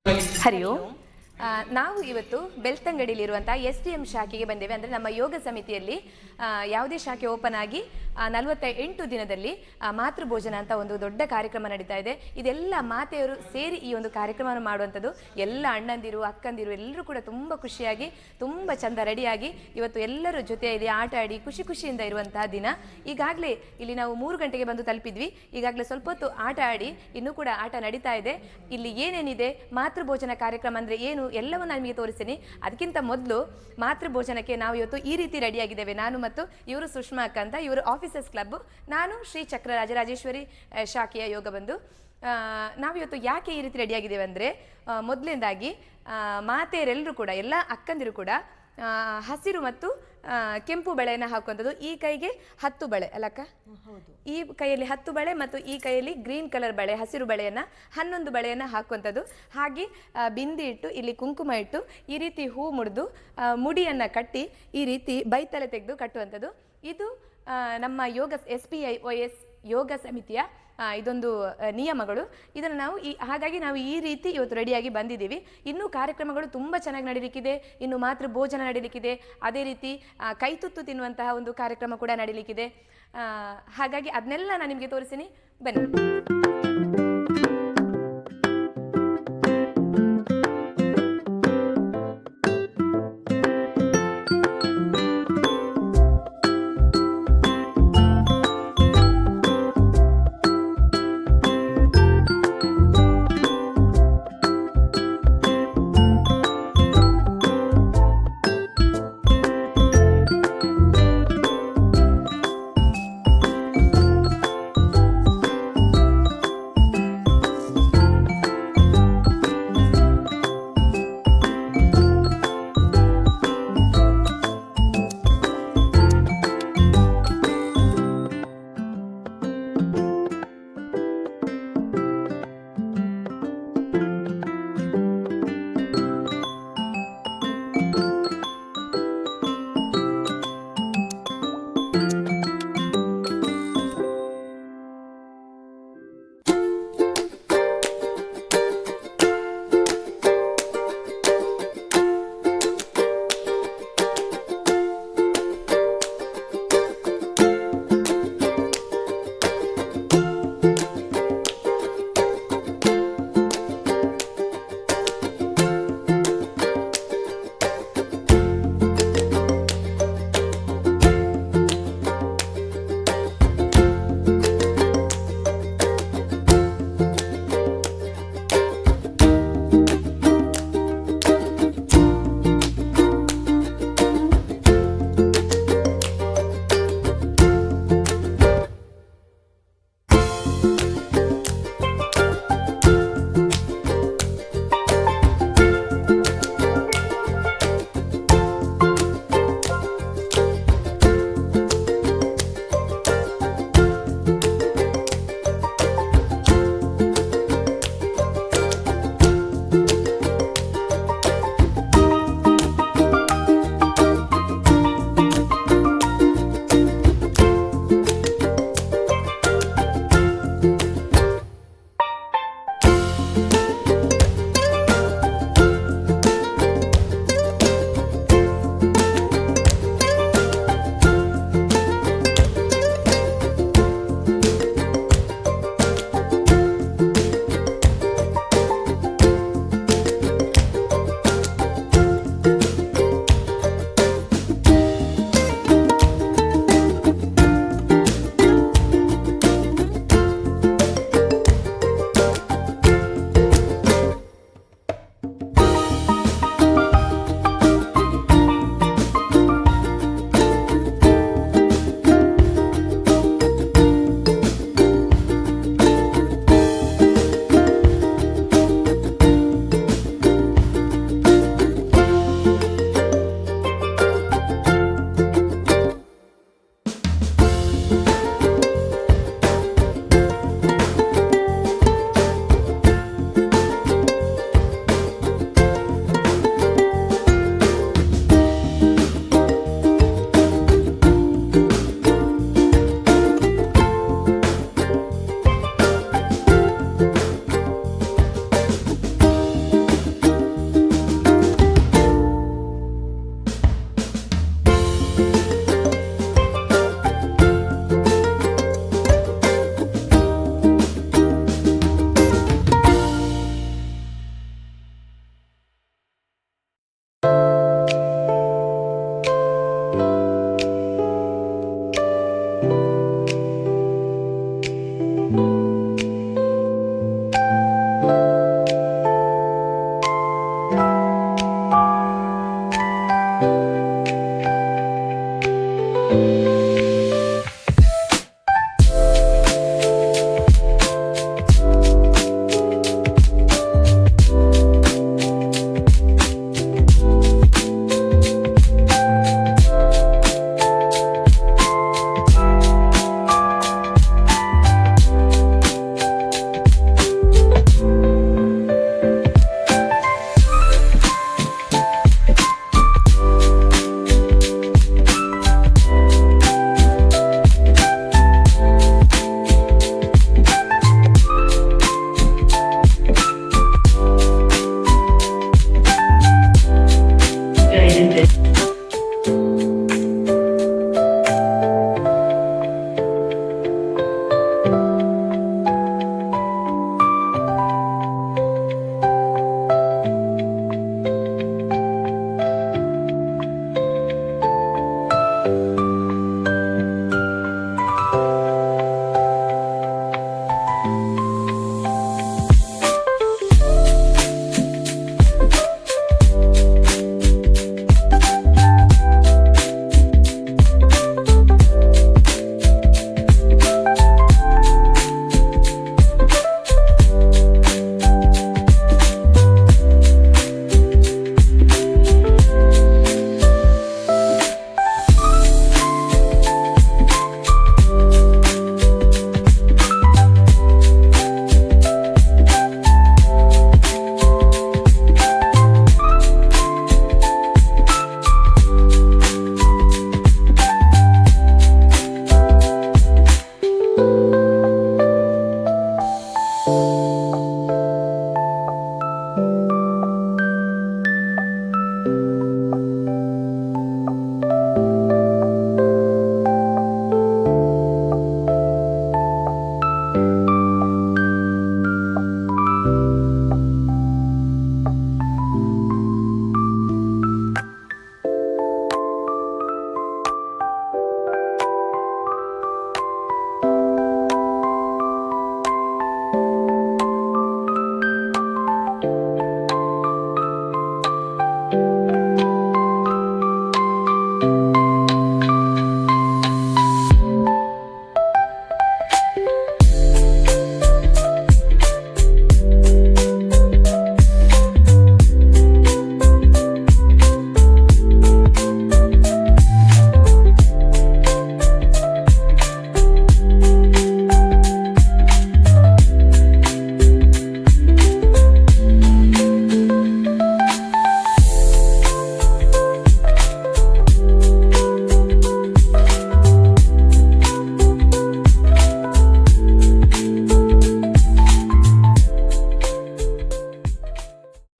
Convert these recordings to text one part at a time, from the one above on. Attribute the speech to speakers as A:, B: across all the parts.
A: ಹರಿ ಓಂ. ನಾವು ಇವತ್ತು ಬೆಳ್ತಂಗಡಿಲಿರುವಂಥ SDM ಶಾಖೆಗೆ ಬಂದೇವೆ. ಅಂದರೆ ನಮ್ಮ ಯೋಗ ಸಮಿತಿಯಲ್ಲಿ ಯಾವುದೇ ಶಾಖೆ ಓಪನ್ ಆಗಿ 48 ದಿನದಲ್ಲಿ ಮಾತೃಭೋಜನ ಅಂತ ಒಂದು ದೊಡ್ಡ ಕಾರ್ಯಕ್ರಮ ನಡೀತಾ ಇದೆ. ಇದೆಲ್ಲ ಮಾತೆಯರು ಸೇರಿ ಈ ಒಂದು ಕಾರ್ಯಕ್ರಮವನ್ನು ಮಾಡುವಂಥದ್ದು. ಎಲ್ಲ ಅಣ್ಣಂದಿರು ಅಕ್ಕಂದಿರು ಎಲ್ಲರೂ ಕೂಡ ತುಂಬ ಖುಷಿಯಾಗಿ ತುಂಬ ಚಂದ ರೆಡಿಯಾಗಿ ಇವತ್ತು ಎಲ್ಲರೂ ಜೊತೆಯಲ್ಲಿ ಆಟ ಆಡಿ ಖುಷಿಯಿಂದ ಇರುವಂತಹ ದಿನ. ಈಗಾಗಲೇ ಇಲ್ಲಿ ನಾವು 3 ಗಂಟೆಗೆ ಬಂದು ತಲುಪಿದ್ವಿ. ಈಗಾಗಲೇ ಸ್ವಲ್ಪ ಹೊತ್ತು ಆಟ ಆಡಿ ಇನ್ನೂ ಕೂಡ ಆಟ ನಡೀತಾ ಇದೆ. ಇಲ್ಲಿ ಏನೇನಿದೆ, ಮಾತೃಭೋಜನ ಕಾರ್ಯಕ್ರಮ ಅಂದರೆ ಏನು ಎಲ್ಲವನ್ನು ನಿಮಗೆ ತೋರಿಸ್ತೀನಿ. ಅದಕ್ಕಿಂತ ಮೊದಲು ಮಾತೃಭೋಜನಕ್ಕೆ ನಾವು ಇವತ್ತು ಈ ರೀತಿ ರೆಡಿಯಾಗಿದ್ದೇವೆ. ನಾನು ಮತ್ತು ಇವರು ಸುಷ್ಮಾ ಅಕ್ಕ ಅಂತ, ಇವರು ಆಫೀಸರ್ಸ್ ಕ್ಲಬ್, ನಾನು ಶ್ರೀ ಚಕ್ರ ರಾಜರಾಜೇಶ್ವರಿ ಶಾಖೆಯ ಯೋಗ ಬಂದು. ನಾವಿವತ್ತು ಯಾಕೆ ಈ ರೀತಿ ರೆಡಿಯಾಗಿದ್ದೇವೆ ಅಂದರೆ, ಮೊದಲನೇದಾಗಿ ಮಾತೆಯರೆಲ್ಲರೂ ಕೂಡ, ಎಲ್ಲ ಅಕ್ಕಂದಿರು ಕೂಡ ಹಸಿರು ಮತ್ತು ಕೆಂಪು ಬಳೆಯನ್ನು ಹಾಕುವಂಥದ್ದು. ಈ ಕೈಗೆ 10 ಬಳೆ ಅಲ್ಲಕ್ಕ, ಈ ಕೈಯಲ್ಲಿ 10 ಬಳೆ ಮತ್ತು ಈ ಕೈಯಲ್ಲಿ ಗ್ರೀನ್ ಕಲರ್ ಬಳೆ, ಹಸಿರು ಬಳೆಯನ್ನು 11 ಬಳೆಯನ್ನು ಹಾಕುವಂಥದ್ದು. ಹಾಗೆ ಬಿಂದಿ ಇಟ್ಟು ಇಲ್ಲಿ ಕುಂಕುಮ ಇಟ್ಟು ಈ ರೀತಿ ಹೂ ಮುಡಿದು ಮುಡಿಯನ್ನು ಕಟ್ಟಿ ಈ ರೀತಿ ಬೈತಲೆ ತೆಗೆದು ಕಟ್ಟುವಂಥದ್ದು. ಇದು ನಮ್ಮ ಯೋಗ SPIOS ಯೋಗ ಸಮಿತಿಯ ಇದೊಂದು ನಿಯಮಗಳು. ಇದನ್ನು ನಾವು ಹಾಗಾಗಿ ನಾವು ಈ ರೀತಿ ಇವತ್ತು ರೆಡಿಯಾಗಿ ಬಂದಿದ್ದೀವಿ. ಇನ್ನೂ ಕಾರ್ಯಕ್ರಮಗಳು ತುಂಬ ಚೆನ್ನಾಗಿ ನಡೀಲಿಕ್ಕಿದೆ. ಇನ್ನು ಮಾತೃ ಭೋಜನ ನಡೀಲಿಕ್ಕಿದೆ. ಅದೇ ರೀತಿ ಕೈತುತ್ತು ತಿನ್ನುವಂತಹ ಒಂದು ಕಾರ್ಯಕ್ರಮ ಕೂಡ ನಡೀಲಿಕ್ಕಿದೆ. ಹಾಗಾಗಿ ಅದನ್ನೆಲ್ಲ ನಾನು ನಿಮಗೆ ತೋರಿಸ್ತೀನಿ, ಬನ್ನಿ.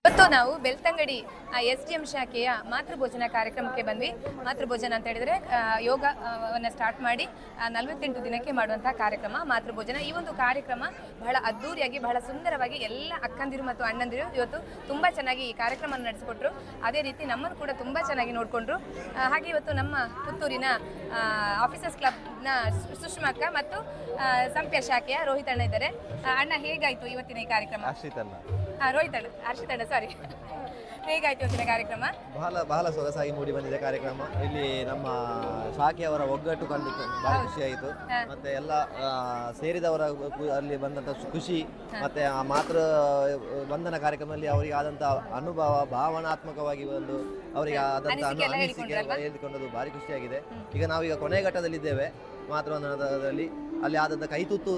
A: ಇವತ್ತು ನಾವು ಬೆಳ್ತಂಗಡಿ SDM ಶಾಖೆಯ ಮಾತೃಭೋಜನ ಕಾರ್ಯಕ್ರಮಕ್ಕೆ ಬಂದ್ವಿ. ಮಾತೃಭೋಜನ ಅಂತ ಹೇಳಿದ್ರೆ ಯೋಗವನ್ನು ಸ್ಟಾರ್ಟ್ ಮಾಡಿ 48 ದಿನಕ್ಕೆ ಮಾಡುವಂತಹ ಕಾರ್ಯಕ್ರಮ ಮಾತೃಭೋಜನ. ಈ ಒಂದು ಕಾರ್ಯಕ್ರಮ ಬಹಳ ಅದ್ದೂರಿಯಾಗಿ ಬಹಳ ಸುಂದರವಾಗಿ ಎಲ್ಲ ಅಕ್ಕಂದಿರು ಮತ್ತು ಅಣ್ಣಂದಿರು ಇವತ್ತು ತುಂಬ ಚೆನ್ನಾಗಿ ಈ ಕಾರ್ಯಕ್ರಮವನ್ನು ನಡೆಸಿಕೊಟ್ರು. ಅದೇ ರೀತಿ ನಮ್ಮನ್ನು ಕೂಡ ತುಂಬ ಚೆನ್ನಾಗಿ ನೋಡಿಕೊಂಡ್ರು. ಹಾಗೆ ಇವತ್ತು ನಮ್ಮ ಪುತ್ತೂರಿನ ಆಫೀಸರ್ಸ್ ಕ್ಲಬ್ನ ಸುಷ್ಮಕ್ಕ ಮತ್ತು ಸಂಪ್ಯ ಶಾಖೆಯ ರೋಹಿತ್ ಅಣ್ಣ ಇದ್ದಾರೆ. ಅಣ್ಣ, ಹೇಗಾಯಿತು ಇವತ್ತಿನ ಈ ಕಾರ್ಯಕ್ರಮ? ರೋಹಿತ್ ಅಣ್ಣ, ಹರ್ಷಿತ್ ಅಣ್ಣ, ಸಾರಿ. ಹೇಗಾಯ್ತು ಇವತ್ತಿನ ಕಾರ್ಯಕ್ರಮ?
B: ಬಹಳ ಸೊಗಸಾಗಿ ಮೂಡಿ ಬಂದಿದೆ ಕಾರ್ಯಕ್ರಮ. ಇಲ್ಲಿ ನಮ್ಮ ಶಾಖೆಯವರ ಒಗ್ಗಟ್ಟು ಕಂಡಿತ್ತು, ಬಹಳ ಖುಷಿ ಆಯಿತು. ಮತ್ತೆ ಎಲ್ಲ ಸೇರಿದವರ ಅಲ್ಲಿ ಬಂದಂಥ ಖುಷಿ ಮತ್ತೆ ಆ ಮಾತೃ ಬಂಧನ ಕಾರ್ಯಕ್ರಮದಲ್ಲಿ ಅವರಿಗೆ ಆದಂಥ ಅನುಭವ, ಭಾವನಾತ್ಮಕವಾಗಿ ಒಂದು ಅವರಿಗೆ ಆದಂಥ ಅನಿಸಿಕೆ ಹೇಳಿಕೊಂಡದ್ದು ಭಾರಿ ಖುಷಿಯಾಗಿದೆ. ಈಗ ನಾವೀಗ ಕೊನೆ ಘಟ್ಟದಲ್ಲಿದ್ದೇವೆ ಮಾತೃವಂದನದಲ್ಲಿ. ಅಲ್ಲಿ ಆದಂಥ ಕೈತುತ್ತು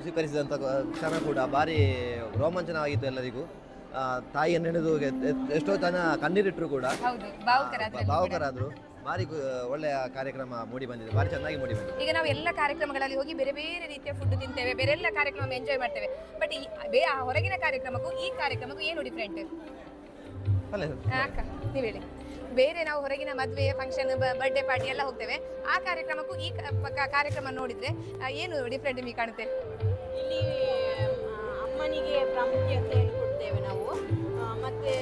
B: ಸ್ವೀಕರಿಸಿದಂಥ ಕ್ಷಣ ಕೂಡ ಭಾರಿ ರೋಮಾಂಚನವಾಗಿತ್ತು ಎಲ್ಲರಿಗೂ. ತಾಯಿಯನ್ನು ಹಿಡಿದು ಎಷ್ಟೋ ಜನ ಕಣ್ಣೀರಿಟ್ಟರು ಕೂಡ ಭಾವುಕರಾದ್ರು. ಭಾರಿ ಒಳ್ಳೆಯ ಕಾರ್ಯಕ್ರಮ ಮೂಡಿ ಬಂದಿದೆ, ಭಾರಿ ಚೆನ್ನಾಗಿ ಮೂಡಿ ಬಂದಿದೆ.
A: ಈಗ ನಾವು ಎಲ್ಲ ಕಾರ್ಯಕ್ರಮಗಳಲ್ಲಿ ಹೋಗಿ ಬೇರೆ ಬೇರೆ ರೀತಿಯ ಫುಡ್ ತಿಂತೇವೆ, ಬೇರೆ ಎಲ್ಲ ಕಾರ್ಯಕ್ರಮ ಎಂಜಾಯ್ ಮಾಡ್ತೇವೆ. ಬಟ್ ಹೊರಗಿನ ಕಾರ್ಯಕ್ರಮಕ್ಕೂ ಈ ಕಾರ್ಯಕ್ರಮಕ್ಕೂ ಏನು ಡಿಫ್ರೆಂಟ್ ಅಕ್ಕ, ನೀವು ಹೇಳಿ. ಬೇರೆ ನಾವು ಹೊರಗಿನ ಮದುವೆ ಫಂಕ್ಷನ್, ಬರ್ಡೇ ಪಾರ್ಟಿ ಎಲ್ಲ ಹೋಗ್ತೇವೆ. ಆ ಕಾರ್ಯಕ್ರಮಕ್ಕೂ ಈ ಕಾರ್ಯಕ್ರಮ ನೋಡಿದ್ರೆ ಏನು ಡಿಫ್ರೆಂಟ್ ನಿಮಗೆ ಕಾಣುತ್ತೆ?
C: ಇಲ್ಲಿ ಅಮ್ಮನಿಗೆ ಪ್ರಾಮುಖ್ಯತೆ ಕೊಡ್ತೇವೆ ನಾವು. ಮತ್ತು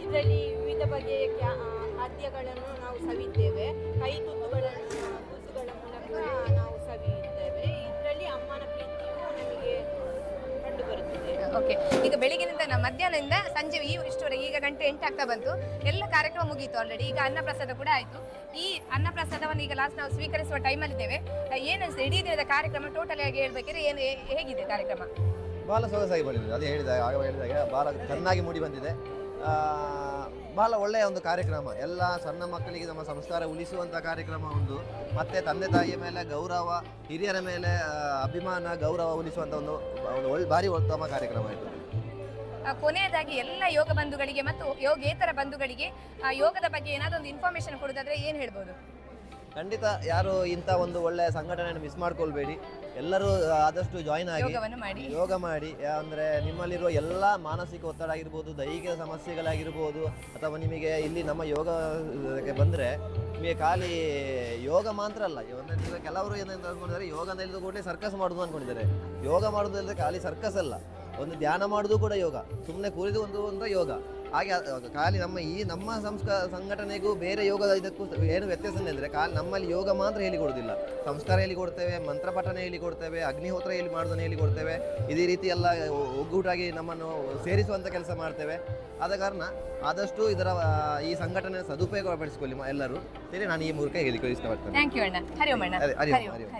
C: ಇದರಲ್ಲಿ ವಿವಿಧ ಬಗೆಯ ಖಾದ್ಯಗಳನ್ನು ನಾವು ಸವಿದ್ದೇವೆ. ಕೈ ತುತ್ತುಗಳನ್ನು ಕೂಸುಗಳ ಮೂಲಕ ನಾವು ಸವಿಯುತ್ತೇವೆ. ಇದರಲ್ಲಿ ಅಮ್ಮನ ಪ್ರೀತಿಯು ನಮಗೆ ಕಂಡು ಬರುತ್ತದೆ.
A: ಓಕೆ, ಈಗ ಬೆಳಿಗ್ಗಿನಿಂದ ಮಧ್ಯಾಹ್ನದಿಂದ ಸಂಜೆ ಇಷ್ಟುವರೆಗೆ ಈಗ ಗಂಟೆ 8 ಆಗ್ತಾ ಬಂತು. ಎಲ್ಲ ಕಾರ್ಯಕ್ರಮ ಮುಗೀತು ಆಲ್ರೆಡಿ. ಈಗ ಅನ್ನಪ್ರಸಾದ ಕೂಡ ಆಯಿತು. ಈ ಅನ್ನಪ್ರಸಾದವನ್ನು ಈಗ ಲಾಸ್ಟ್ ನಾವು ಸ್ವೀಕರಿಸುವ ಟೈಮಲ್ಲಿದ್ದೇವೆ. ಏನು ಇಡೀ ದಿನದ ಕಾರ್ಯಕ್ರಮ ಟೋಟಲ್ ಆಗಿ ಹೇಳ್ಬೇಕಾದ್ರೆ ಏನು ಹೇಗಿದೆ ಕಾರ್ಯಕ್ರಮ?
B: ಭಾಳ ಸೊಗಸಾಗಿ ಬಂದಿದೆ. ಅದು ಹೇಳಿದಾಗ ಭಾಳ ಚೆನ್ನಾಗಿ ಮೂಡಿ ಬಂದಿದೆ. ಭಾಳ ಒಳ್ಳೆಯ ಒಂದು ಕಾರ್ಯಕ್ರಮ. ಎಲ್ಲ ಸಣ್ಣ ಮಕ್ಕಳಿಗೆ ನಮ್ಮ ಸಂಸ್ಕಾರ ಉಳಿಸುವಂಥ ಕಾರ್ಯಕ್ರಮ ಒಂದು, ಮತ್ತು ತಂದೆ ತಾಯಿಯ ಮೇಲೆ ಗೌರವ, ಹಿರಿಯರ ಮೇಲೆ ಅಭಿಮಾನ, ಗೌರವ ಉಳಿಸುವಂಥ ಒಂದು ಭಾರಿ ಉತ್ತಮ ಕಾರ್ಯಕ್ರಮ ಆಯಿತು.
A: ಕೊನೆಯದಾಗಿ ಎಲ್ಲ ಯೋಗ ಬಂಧುಗಳಿಗೆ ಮತ್ತು ಯೋಗೇತರ ಬಂಧುಗಳಿಗೆ ಯೋಗದ ಬಗ್ಗೆ ಏನಾದರೂ ಒಂದು ಇನ್ಫಾರ್ಮೇಶನ್ ಕೊಡೋದಾದ್ರೆ ಏನು ಹೇಳ್ಬೋದು?
B: ಖಂಡಿತ ಯಾರು ಇಂಥ ಒಂದು ಒಳ್ಳೆಯ ಸಂಘಟನೆಯನ್ನು ಮಿಸ್ ಮಾಡ್ಕೊಳ್ಬೇಡಿ. ಎಲ್ಲರೂ ಆದಷ್ಟು ಜಾಯಿನ್ ಆಗಿ ಯೋಗ ಮಾಡಿ. ಅಂದರೆ ನಿಮ್ಮಲ್ಲಿರುವ ಎಲ್ಲ ಮಾನಸಿಕ ಒತ್ತಡ ಆಗಿರ್ಬೋದು, ದೈಹಿಕ ಸಮಸ್ಯೆಗಳಾಗಿರ್ಬೋದು, ಅಥವಾ ನಿಮಗೆ ಇಲ್ಲಿ ನಮ್ಮ ಯೋಗಕ್ಕೆ ಬಂದರೆ ನಿಮಗೆ ಖಾಲಿ ಯೋಗ ಮಾತ್ರ ಅಲ್ಲ. ಈಗ ಕೆಲವರು ಏನಂತ ಅಂದ್ಕೊಂಡಿದ್ದಾರೆ, ಯೋಗ ಅಂತ ಹೇಳಿದ ಕೂಡಲೇ ಸರ್ಕಸ್ ಮಾಡೋದು ಅಂದ್ಕೊಂಡಿದ್ದಾರೆ. ಯೋಗ ಮಾಡೋದು ಅಂದರೆ ಖಾಲಿ ಸರ್ಕಸ್ ಅಲ್ಲ, ಒಂದು ಧ್ಯಾನ ಮಾಡೋದು ಕೂಡ ಯೋಗ. ಸುಮ್ಮನೆ ಕೂರಿದು ಒಂದು ಯೋಗ. ಹಾಗೆ ಖಾಲಿ ನಮ್ಮ ಸಂಘಟನೆಗೂ ಬೇರೆ ಯೋಗದ ಇದಕ್ಕೂ ಏನು ವ್ಯತ್ಯಾಸ ಅಂದರೆ, ಖಾಲಿ ನಮ್ಮಲ್ಲಿ ಯೋಗ ಮಾತ್ರ ಹೇಳಿಕೊಡೋದಿಲ್ಲ, ಸಂಸ್ಕಾರ ಹೇಳಿಕೊಡ್ತೇವೆ, ಮಂತ್ರಪಠಣ ಹೇಳಿಕೊಡ್ತೇವೆ, ಅಗ್ನಿಹೋತ್ರ ಮಾಡೋದನ್ನು ಹೇಳಿಕೊಡ್ತೇವೆ. ಇದೇ ರೀತಿ ಎಲ್ಲ ಒಗ್ಗೂಟಾಗಿ ನಮ್ಮನ್ನು ಸೇರಿಸುವಂಥ ಕೆಲಸ ಮಾಡ್ತೇವೆ. ಆದ ಕಾರಣ ಆದಷ್ಟು ಈ ಸಂಘಟನೆ ಸದುಪಯೋಗ ಪಡಿಸಿಕೊಳ್ಳಿ ಎಲ್ಲರೂ. ಸರಿ, ನಾನು ಈ ಮೂಲಕ ಹೇಳಿಕೊಳ್ಳಿ ಇಷ್ಟಪಡ್ತೇನೆ.
A: ಥ್ಯಾಂಕ್ ಯು ಅಣ್ಣ. ಹರಿ ಓಂ ಅಣ್ಣ.
B: ಹರಿ ಓಂ.